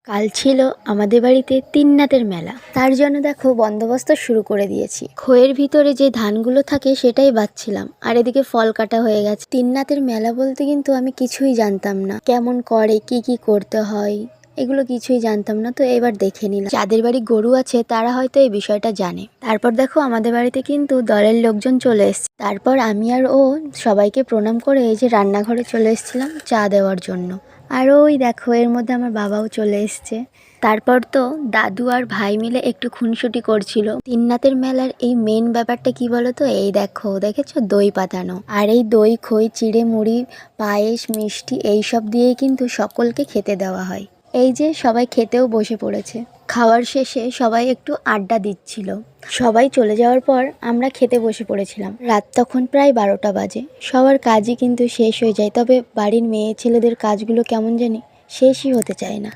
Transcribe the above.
কাল ছিল আমাদের বাড়িতে তিননাথের মেলা। তার জন্য দেখো বন্দোবস্ত শুরু করে দিয়েছি। খইয়ের ভিতরে যে ধানগুলো থাকে সেটাই বাছছিলাম, আর এদিকে ফল কাটা হয়ে গেছে। তিননাথের মেলা বলতে কিন্তু আমি কিছুই জানতাম না, কেমন করে কি কি করতে হয় এগুলো কিছুই জানতাম না। তো এবার দেখে নিলাম, যাদের বাড়ি গরু আছে তারা হয়তো এই বিষয়টা জানে। তারপর দেখো আমাদের বাড়িতে কিন্তু দলের লোকজন চলে এসছে। তারপর আমি আর ও সবাইকে প্রণাম করে এই যে রান্নাঘরে চলে এসেছিলাম চা দেওয়ার জন্য। আর ওই দেখো এর মধ্যে আমার বাবাও চলে এসছে। তারপর তো দাদু আর ভাই মিলে একটু খুনসুটি করছিল। তিননাথের মেলার এই মেন ব্যাপারটা কি বলতো, এই দেখো দেখেছো দই পাতানো, আর এই দই খই চিড়ে মুড়ি পায়েস মিষ্টি এইসব দিয়েই কিন্তু সকলকে খেতে দেওয়া হয়। এই যে সবাই খেতেও বসে পড়েছে। খাওয়ার শেষে সবাই একটু আড্ডা দিচ্ছিল। সবাই চলে যাওয়ার পর আমরা খেতে বসে পড়েছিলাম। রাত তখন প্রায় 12টা বাজে। সবার কাজই কিন্তু শেষ হয়ে যায়, তবে বাড়ির মেয়ে ছেলেদের কাজগুলো কেমন জানি শেষই হতে চায় না।